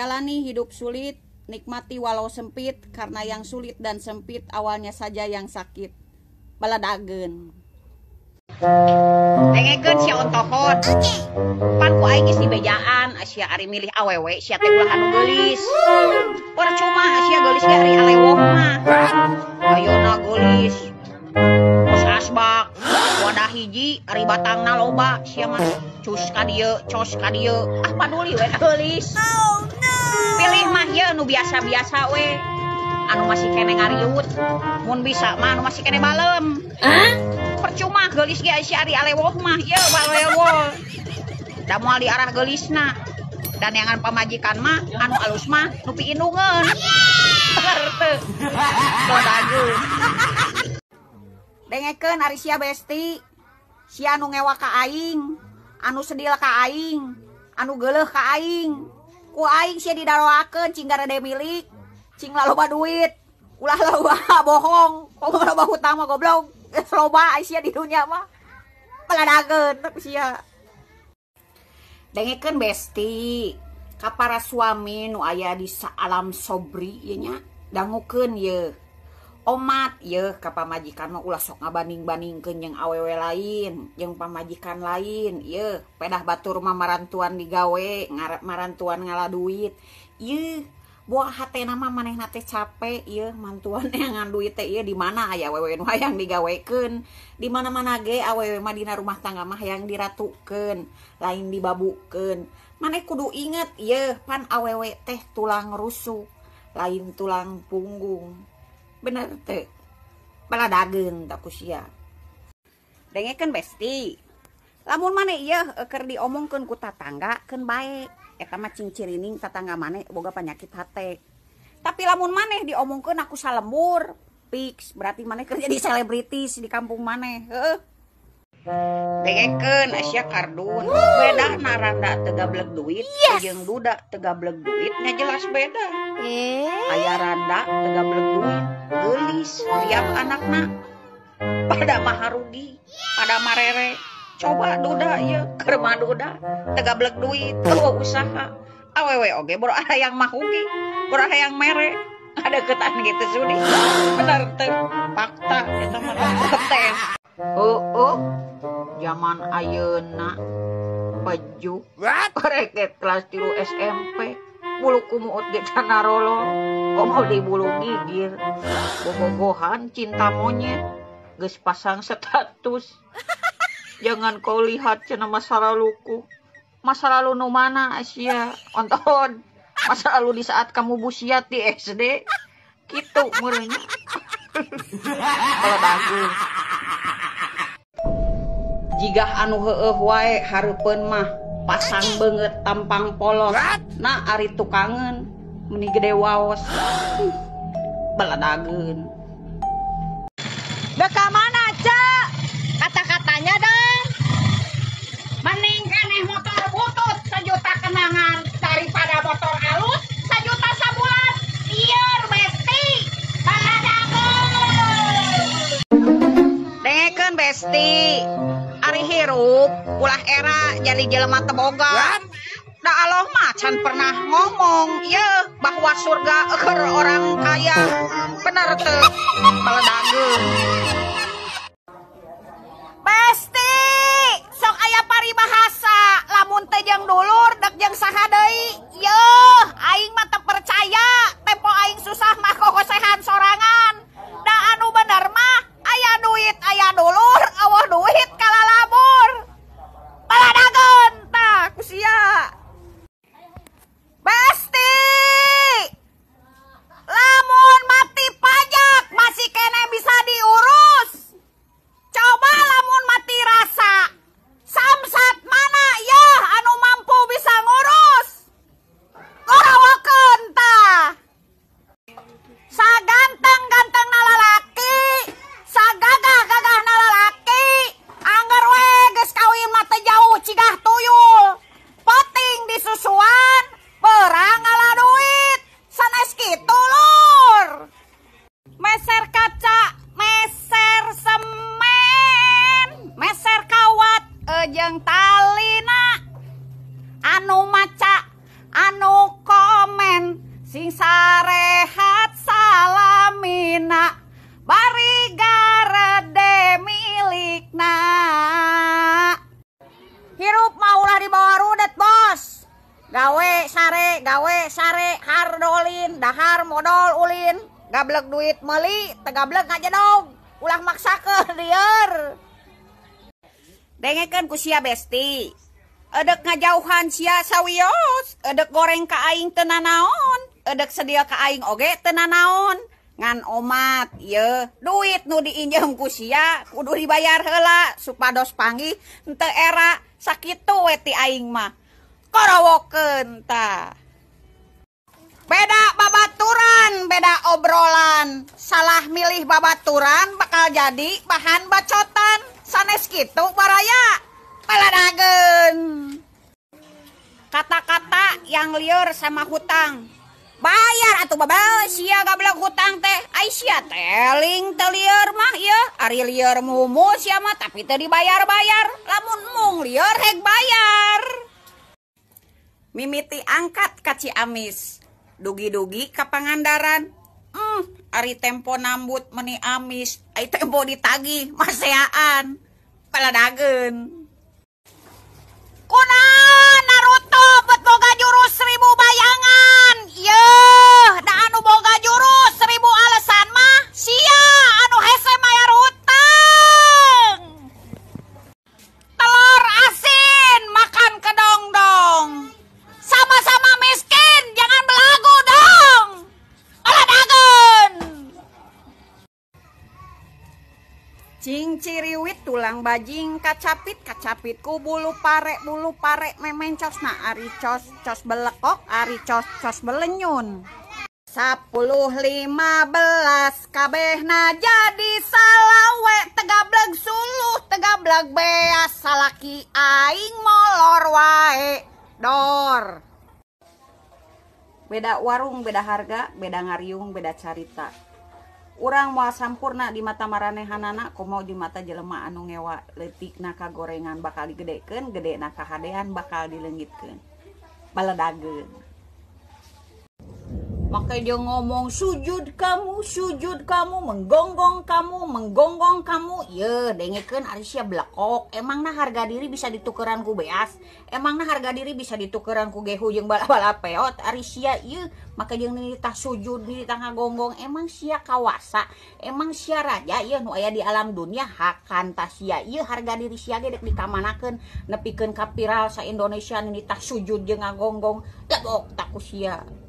Jalani hidup sulit, nikmati walau sempit, karena yang sulit dan sempit awalnya saja yang sakit. Baladageun. Dengekeun sia ontohon. Pan ku aing geus di bejaan, sia ari milih awewe, sia teh ulah anu geulis. Percuma sia geulis ge ari alewoh mah. Ayeuna geulis. Pos asbak, wadah hiji, ari batangna loba, sia mah cus ka dieu, cos ka dieu. Ah paduli we geulis. Oh no. Pilih mah ye nu biasa-biasa we. Anu masih kene ngariut. Mun bisa mah anu masih kene balem. Percuma geulis ge si ari alewoh mah ye balewoh. Da moal di arah geulisna. Dan yang pamajikan mah anu alus mah nu piinungeun. Teu. Baladageun. Dengekeun ari sia besti, sia anu ngewa ka aing, anu sedil ka aing, anu geuleuh ka aing. Ku aing sia didaroakeun cing garede milik, cing loba duit, ulah loba bohong, komo loba hutang mah goblok. Loba ai sia di dunya mah. Baladageun tapi sia. Dengekeun besti, ka para suami nu aya di alam sobri ieu nya, dangukeun ye. Omat ye ka pamajikan mah ulah sok ngabanding-bandingkeun jeung awewe lain, jeung pamajikan lain. Ye, pedah batur mah marantuan digawe, marantuan ngalah duit. Ye, boa hatena mah manehna teh capek ye, mantuan yang duit teh ye di mana aya awewe nu hayang digawekeun. Di mana-mana ge awewe mah dina rumah tangga mah hayang diratukeun, lain dibabukeun. Maneh kudu inget ye, pan awewe teh tulang rusuk, lain tulang punggung. Bener teh. Baladageun tak sia. Dengekeun besti. Lamun maneh ieu keur diomongkeun ku tatangga keun bae. Eta mah cing cirining tatangga maneh boga panyakit hate. Tapi lamun maneh diomongkeun aku salembur, fix berarti maneh keur jadi selebritis di kampung maneh. Heueuh. Dengekeun Asia kardun. Beda naranda teu gablek duit jeung duda teu gablek duit nya jelas beda. Aya randa teu gablek duit, geulis liam anakna. Pada mah rugi, pada marere. Coba duda ieu keur mah duda teu gablek duit, teu usaha. Awewe oge boro hayang mah rugi, boro hayang mere. Ada ketan gitu sudi. Bener teu? Fakta eta mah konten. Zaman ayeuna baju reket kelas 3 SMP bulu kumuut ge canarolo komo di bulu gigir bobogohan cinta monyet geus pasang status. Jangan kau lihat cenah masa laluku. Masa lalu nu mana Asia onton masa lalu di saat kamu busiat di SD kitu meureunnya. Baladageun. Jigah anu heueuh wae hareupeun mah pasang beungeut tampang polos. Nah ari tukangeun meni gede waos. Baladageun. Beka mana, Cak? Kata-katanya dong. Mending keneh motor butut 1 juta kenangan daripada motor halus 1 juta sabulan. Ieur besti. Baladageun. Dengekeun besti. Ari hirup ulah era jadi jelema teu boga. Da Allah mah can pernah ngomong ye bahwa surga keur orang kaya. Bener teu? Baladageun. Besti, sok aya paribahasa lamun teh jeung dulur dek jeung saha deui. Yeuh, aing mah teu percaya tempo aing susah mah kokosehan sorangan. Da anu bener mah aya duit aya dulur, eueuh duit kalalabur. Baladageun tah kusia. Besti, lamun mati pajak masih kene bisa diurus. Coba lamun mati rasa, samsat mana ya anu mampu bisa ngurus. hardolin dahar modal ulin gablek duit meuli tegablek ngajedog ulah maksakeun lieur dengekeun ku sia besti edek ngajauhan sia sawios edek goreng ka aing teu nanaon edek sedia ka aing oge teu nanaon ngan omat ye duit nu diinjem ku sia kudu dibayar heula supados panggih henteu era sakitu we ti aing mah karawokeun tah beda babaturan beda obrolan salah milih babaturan bakal jadi bahan bacotan sanes kitu baraya paladageun kata-kata yang lieur sama hutang bayar atuh babal sia gablek hutang teh ai sia teling teu lieur mah ieu ari lieur mumu sia mah tapi teu dibayar-bayar lamun mung lieur rek bayar mimiti angkat ka Ciamis dugi-dugi ka Pangandaran ari tempo nambut meni amis ai tempo ditagih maseaan paladageun kunaon Naruto bet boga jurus 1000 bayangan yeuh da anu boga jurus 1000 alasan mah sia anu hese mayar hutang telur asin makan kedong-dong sama-sama miskin jangan belagu dong oladageun cing ciriwit tulang bajing kacapit ku bulu pare memencosna ari cos belekok ari cos belenyun 10 15 kabehna jadi salawe tegableg suluh tegableg beas salaki aing molor wae dor beda warung beda harga beda ngariung beda carita urang moal sampurna di mata maranehanana komo di mata jelema anu ngewa leutikna ka gorengan bakal digedekeun gedena ka hadean bakal dileungitkeun baladageun Maka dia ngomong sujud kamu, menggonggong kamu. Ya, dengekeun ari sia blekok. Emangna harga diri bisa ditukeran ku beas? Emangna harga diri bisa ditukeran ku gehu jeung bala-bala peot? Ari sia ieu, maka jeung nitah sujud, nitah ngagonggong. Emang sia kawasa? Emang sia raja ieu nu aya di alam dunia hakan tah sia ieu harga diri sia ge dek dikamanakeun nepikeun ka viral sa Indonesia nitah sujud jeung ngagonggong. Lebok tak ku sia.